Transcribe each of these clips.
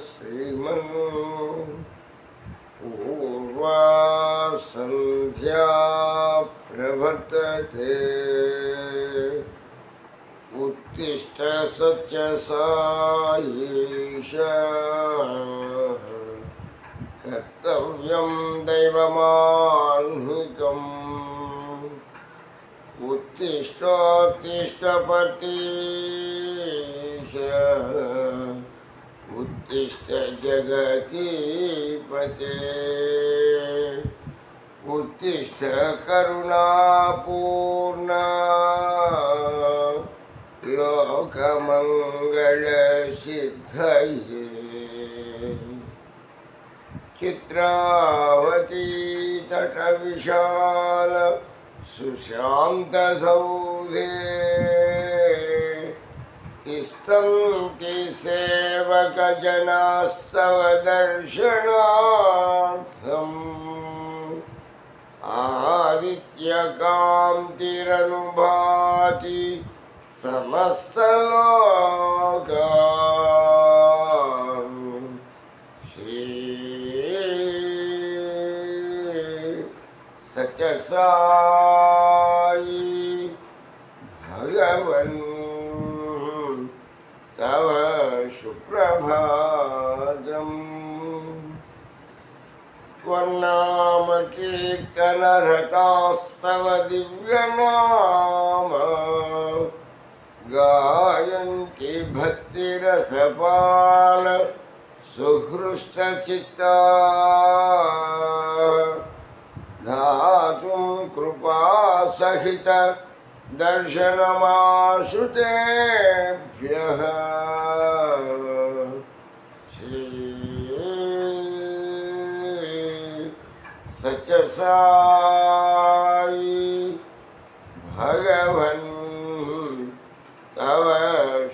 श्रीमन् पूर्वा सन्ध्या प्रवर्तते उत्तिष्ठ सत्यसायीश कर्तव्यं दैवमाह्निकम् उत्तिष्ठोत्तिष्ठ पर्तीश उत्तिष्ठ जगतीपते उत्तिष्ठ करुणापूर्णा लोकमङ्गलसिद्धये चित्रावती तटविशाल सुशान्तसौधे तिष्ठन्ति सेवकजनास्तव दर्शनार्थम् आदित्यकान्तिरनुभाति समस्तलोकान् श्री सत्यसाई भगवन् तव सुप्रभातम् त्वन्नाम कीर्तनरतास्तव दिव्यनाम गायन्ति भक्तिरसपाल सुहृष्टचित्ता धातुं कृपासहित दर्शनमाशुतेभ्यः श्री सत्यसाई भगवन् तव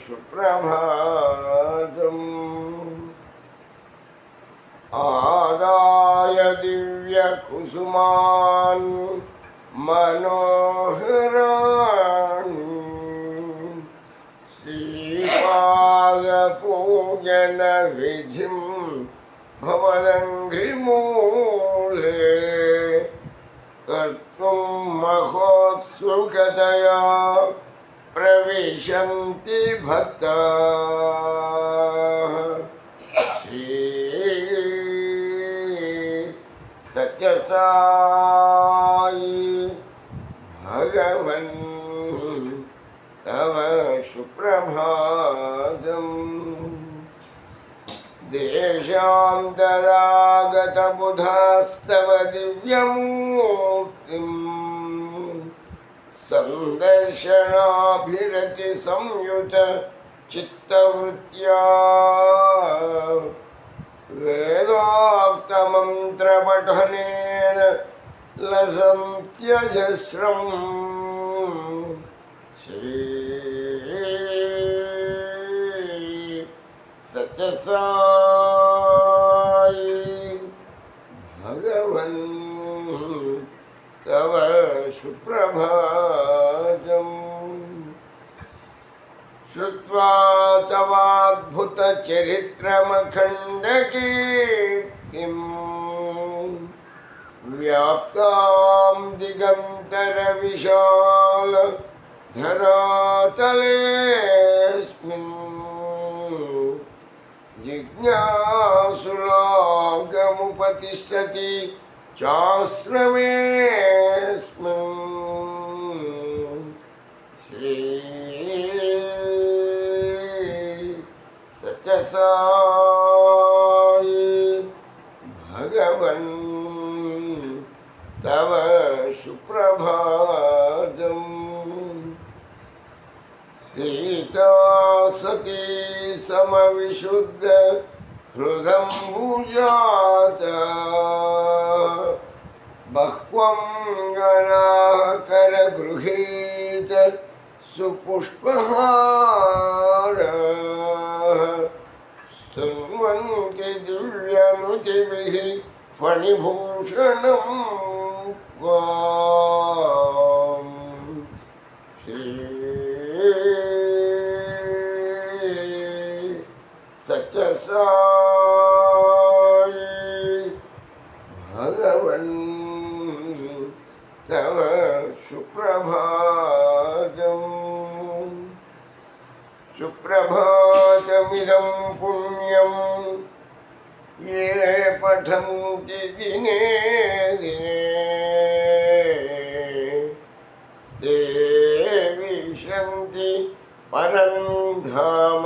सुप्रभातम् आदाय दिव्यकुसुमान् मनोहराणि श्रीपादपूजनविधिं भवदङ्घ्रिमूले कर्तुं महोत्सुकतया प्रविशन्ति भक्ताः श्री सत्यसाई भगवन् तव सुप्रभातम् देशान्तरागतबुधास्तव दिव्यमूर्तिम् सन्दर्शनाभिरतिसंयुत चित्तवृत्त्या वेदोक्तमन्त्रपठनेन लसन्त्यजस्रम् श्री सत्यसाई भगवन् तव सुप्रभातम् श्रुत्वा तवाद्भुतचरित्रमखण्डकीर्तिम् व्याप्तां दिगन्तरविशाल धरातलेऽस्मिन् जिज्ञासुलागमुपतिष्ठति चाश्रमेऽस्मिन् श्री सत्यसाई भगवन् तव सुप्रभातम् सीता सती समविशुद्ध हृदम्बुजाता बह्वं गणाः करगृहीत सुपुष्पहारः स्तुन्वन्ति दिव्यनुतिभिः फणिभूषणं त्वाम् श्री सत्यसाई ప్రభాతమిదం పుణ్యం ఏ పఠంతి దినే దినే తే విశంతి పరం ధామ.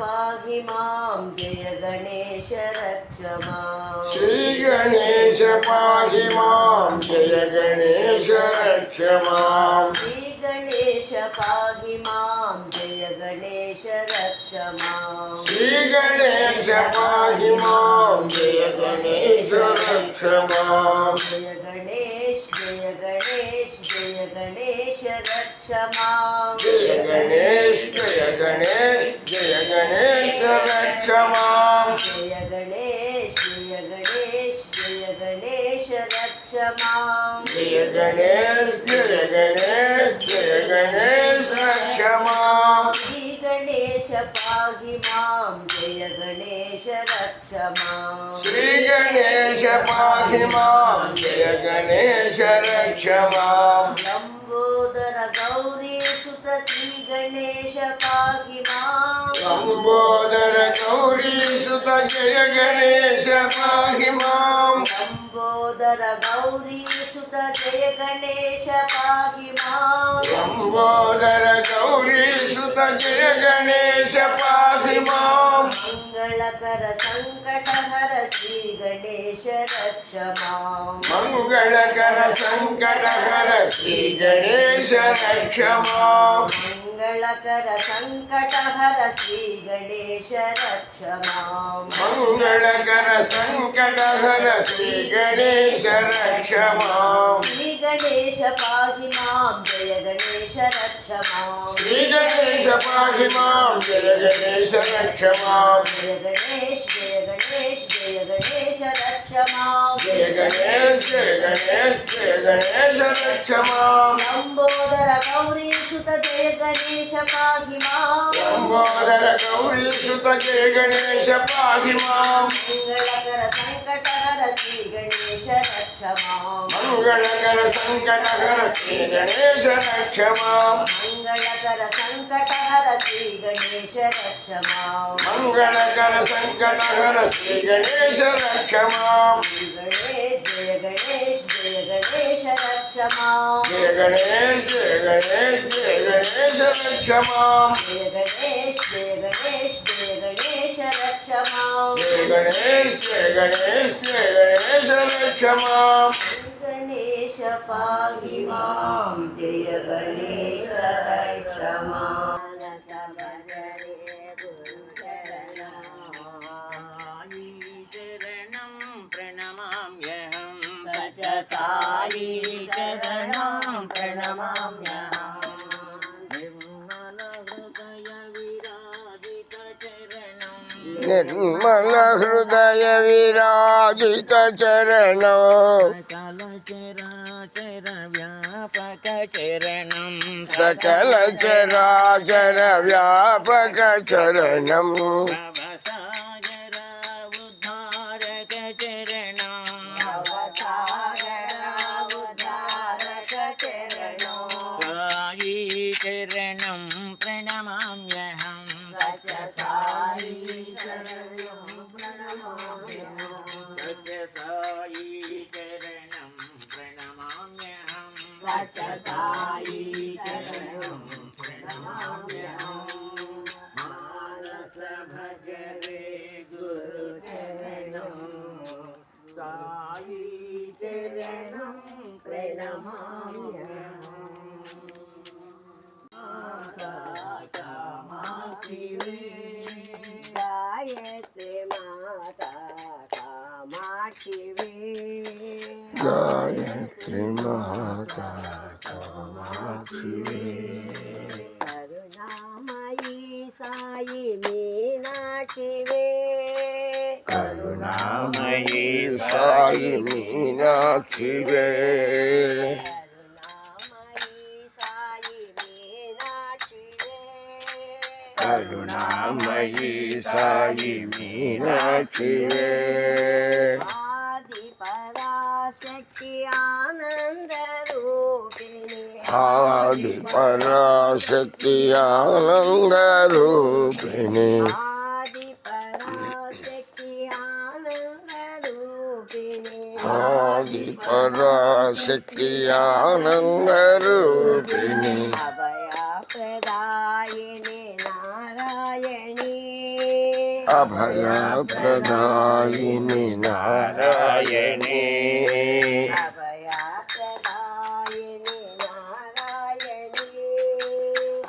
पाहि मां जय गणेश रक्ष मां. श्री गणेश पाहि मां जय गणेश रक्ष मां. श्री गणेश पाहि मां जय गणेश रक्ष मां. श्री गणेश पाहि मां जय गणेश रक्ष मां. जय गणेश जय गणेश जय गणेश रक्ष मां. जय गणेश जय गणेश जय गणेश रक्ष मां. जय गणेश जय गणेश जय गणेश रक्ष मां. जय गणेश जय गणेश जय गणेश रक्ष मां. श्री गणेश पाहि मां जय गणेश रक्ष मां. श्री गणेश पाहि मां जय गणेश रक्ष मां. लंबोदर गौरी सुत श्री गणेश पाहि मां. लंबोदर गौरी सुत जय गणेश पाहि मां. लंबोदर गौरी सुत जय गणेश पाहि मां. लंबोदर गौरी सुत जय गणेश पाहि मां. मंगलकर संकटहर श्री गणेश रक्ष मां. मंगलकर संकटहर श्री गणेश रक्ष मां. मंगलकर संकटहर श्री गणेश रक्ष मां. मंगलकर संकटहर श्री गणेश रक्ष मां. श्री गणेश पाहि मां जय गणेश रक्ष मां. श्री गणेश पाहि मां जय गणेश रक्ष मां. जय गणेश जय गणेश जय गणेश रक्ष मां. जय गणेश जय गणेश जय गणेश रक्ष मां. लंबोदर गौरी सुत जय गणेश पाहि मां. लंबोदर गौरी सुत जय गणेश पाहि मां. मंगलकर संकटहर श्री गणेश रक्ष मां. मंगलकर संकटहर श्री गणेश रक्ष मां. मंगलकर संकटहर श्री गणेश रक्ष मां. मंगलकर संकटहर श्री गणेश रक्ष मां. गणेश जय गणेश जय गणेश रक्ष मां. जय गणेश जय गणेश जय गणेश रक्ष मां. जय गणेश जय गणेश जय गणेश रक्ष मां. जय गणेश जय गणेश जय गणेश रक्ष मां. गणेश पाहि मां जय गणेश रक्ष मां. साई चरणं प्रणमाम्यहं. निर्मल हृदय विराजित चरणं. सकल चराचर व्यापक चरणं. सकल चराचर व्यापक चरणं. भवसागर उद्धारक चरणं. साई चरणं प्रणमाम्यहं. सत्य साई चरणं प्रणमाम्यहं. मानस भजरे गुरुचरणं. साई चरणं प्रणमाम्यहं. गायत्री माता कामाक्षी वे. गायत्री माता कामाक्षी वे. करुणामयी साई मीनाक्षी वे. करुणामयी साई मीनाक्षी वे. करुणामयी साई కరుణామయీ సాయి మీనాక్షివే ఆది పరాశక్తి ఆనంద రూపిణి ఆది పరాశక్తి ఆనంద రూపిణి ఆది పరాశక్తి ఆనంద రూపిణి ఆది పరాశక్తి ఆనంద రూపిణి అభయ ప్రదాయిని నారాయణి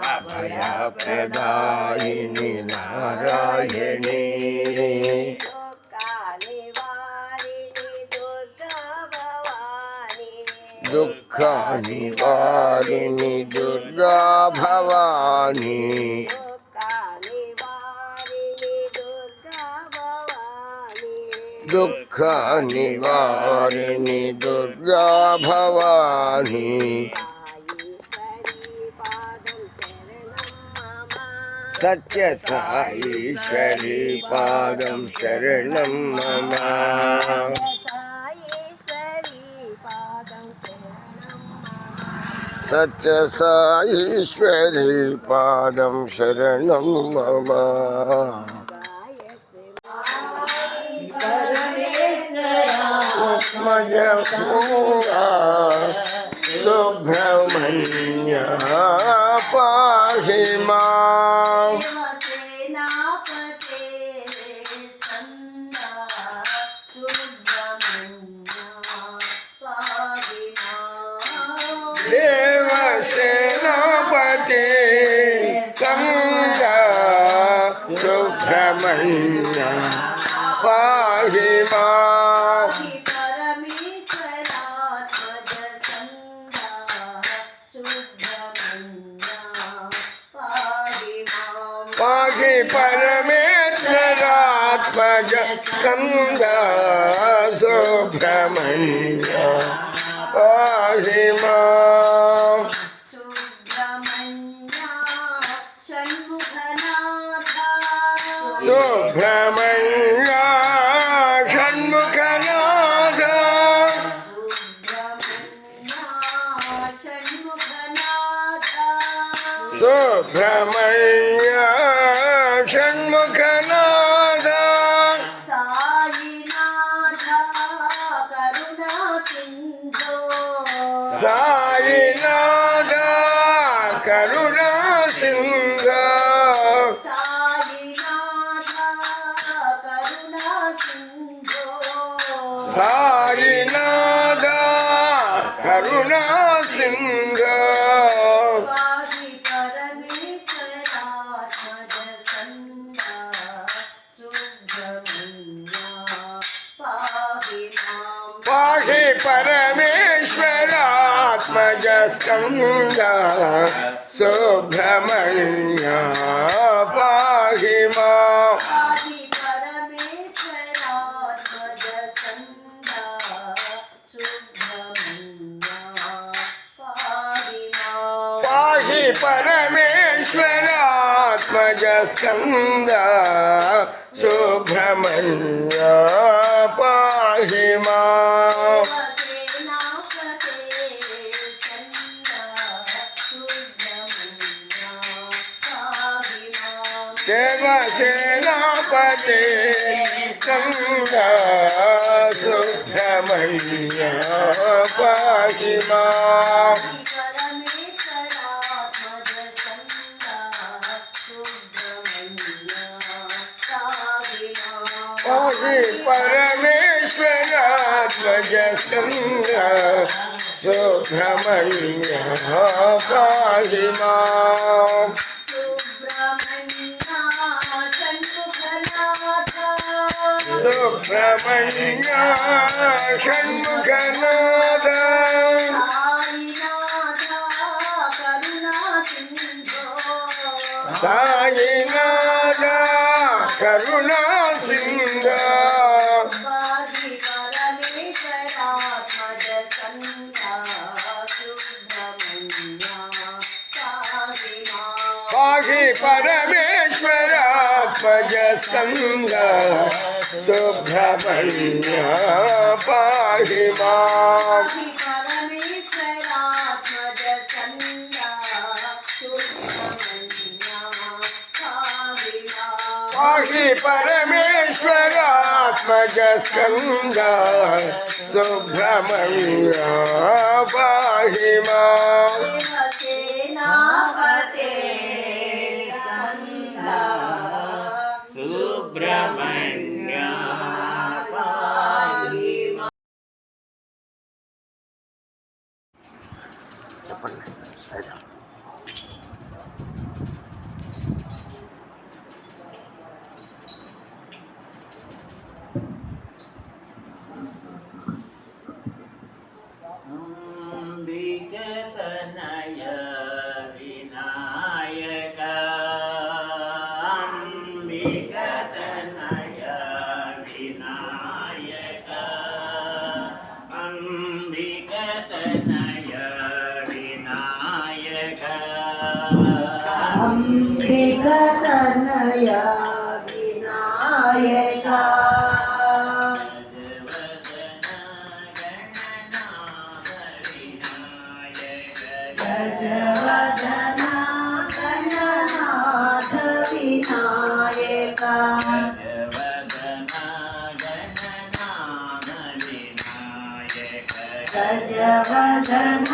అభయ ప్రదాయిని నారాయణి దుఃఖ నివారిణి దుర్గా భవాని దుఃఖ నివారిణి దుర్గా భవాని సత్య సాయీశ్వరి పాదం శరణం మమ సత్య సాయీశ్వరి పాదం శరణం మమ సుబ్రహ్మణ్య పాహి మాం దేవసేనాపతి స్కంద సుబ్రహ్మణ్య పాహి మాం పాహి పరమేశ్వరాత్మజ స్కంద సుబ్రహ్మణ్య పాహి మాం సుబ్రహ్మణ్య షణ్ముఖనాథ సుబ్రహ్మణ్య షణ్ముఖనాథ సాయినాథ కరుణా సింధ సాయినాథ కరుణా సింధ పాహి పరమేశ్వరాత్మజ స్కంద సుబ్రహ్మణ్య పాహి మాం పాహి పరమేశ్వరాత్మజ స్కంద సుబ్రహ్మణ్య పాహి మాం దేవసేనాపతి స్కంద సుబ్రహ్మణ్య పాహి మాం పాహి పరమేశ్వరాత్మజ స్కంద సుబ్రహ్మణ్య పాహి మాం సుబ్రహ్మణ్య షణ్ముఖనాథ సాయినాథ కరుణా సింధ पाहि परमेश्वरात्मज स्कंद सुब्रह्मण्य पाहि मां पाहि परमेश्वरात्मज स्कंद सुब्रह्मण्य पाहि मां सुब्रह्मण्य చెప్పండి సరే अंबिकतनय विनायक अंबिकतनय विनायक अंबिकतनय विनायक अंबिकतनय विनायक गजवदन गणनाथ विनायक गजवदन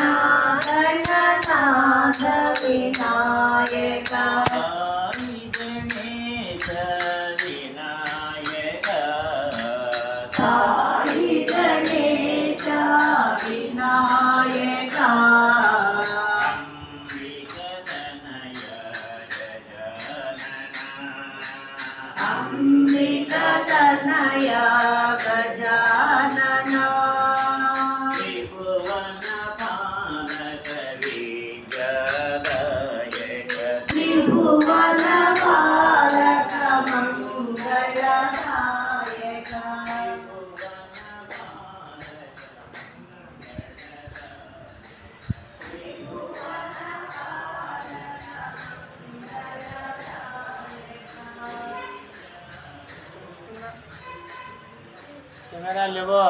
गणनाथ विनायक साई गणेश विनायक अंबिकतनय गजानन त्रिभुवन बालक मंगलदायक కెమెరా లేవో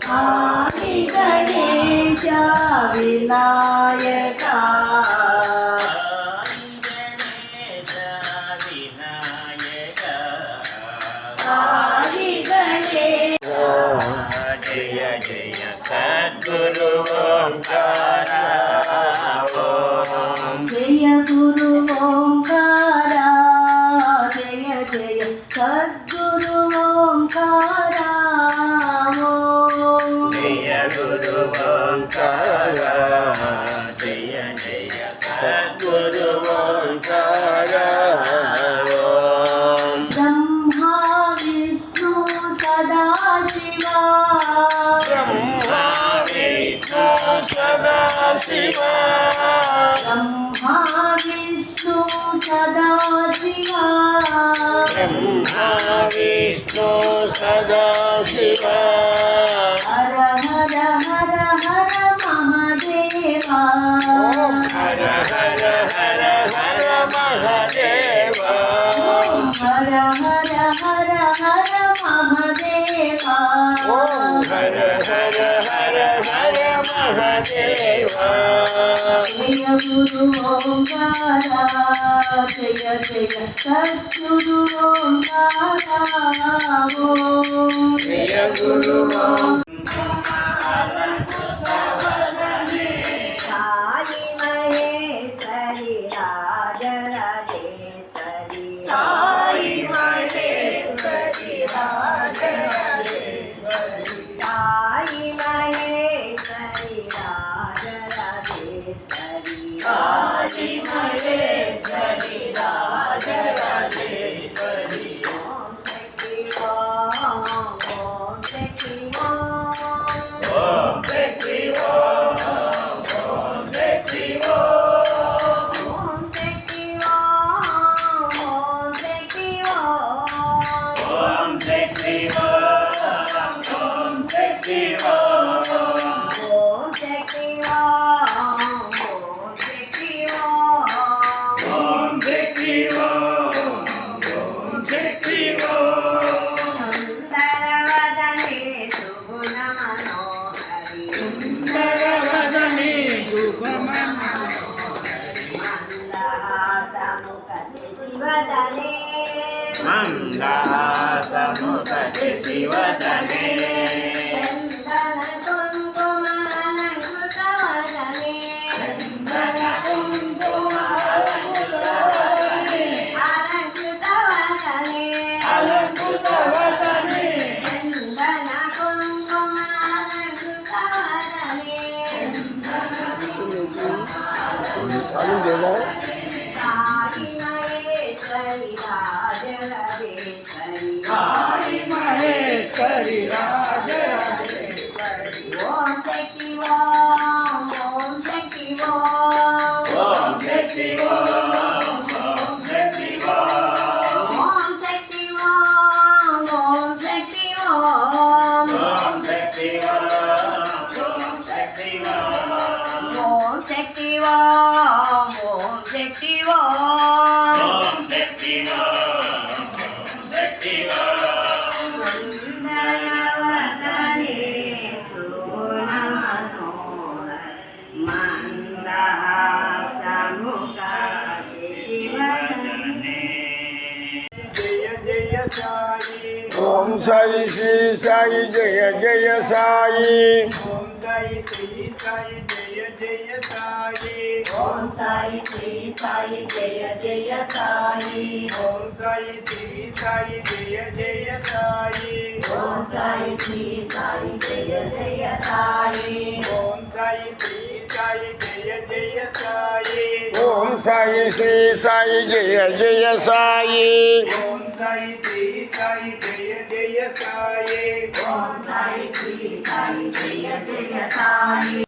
साई गणेश विनायक साई गणेश जय जय सद्गुरु ओंकार जय गुरु ओंकार जय जय सद्गुरु ओंकार जय गुरु ओंकार जय जय सद्गुरु ओंकार ब्रह्मा विष्णु सदाशिवा ब्रह्मा विष्णु सदाशिवा ब्रह्मा विष्णु सदाशिवा ब्रह्मा विष्णु सदाशिवा हर हर हर हर महादेवा हर हर हर हर महादेवा हर हर हर हर महादेवा हर हर हर हर महादेवा जय गुरु ओंकार जय जय सद्गुरु ओंकार जय गुरु साई महेश्वरी राजराजेश्वरी साई महेश्वरी राजराजेश्वरी साई महेश्वरी राजराजेश्वरी साई महेश्वरी राजराजेश्वरी ओम शक्ति ओम शक्ति శక్తి ఓం శక్తి ఓం ఓం శక్తి ఓం శక్తి ఓం శక్తి ఓం శక్తి ఓం సుందరవదనే సుగుణ మనోహరి సుందరవదనే మందహాసముఖ శివదనే చందన కుంకుమాలంకృతవదనే అలంకృతవదనే చందన కుంకుమాలంకృతవదనే సాయి మహేశ్వరి రాజరాజేశ్వరి ఓం శక్తి ఓం శక్తి ఓం శక్తి ఓం శక్తి ఓం శక్తి ఓం శక్తి ఓం శక్తి శక్తి ఓం శక్తి ఓం శక్తి ఓం శక్తి శక్తి సుందరవదనే సుగుణమనోహరి మందహాసముఖ శివదనే జయ జయ సాయి ఓం సాయి శ్రీ సాయి జయ జయ సాయి ఓం సాయి శ్రీ సాయి జయ జయ సాయి ఓం సాయి శ్రీ సాయి జయ జయ సాయి ఓం సాయి శ్రీ సాయి జయ జయ సాయి ఓం సాయి శ్రీ సాయి జయ జయ సాయి ఓం సాయి శ్రీ సాయి జయ జయ సాయి ఓం సాయి శ్రీ సాయి జయ జయ సాయి ఓం సాయి శ్రీ సాయి జయ జయ సాయి ఓం సాయి శ్రీ సాయి జయ జయ సాయి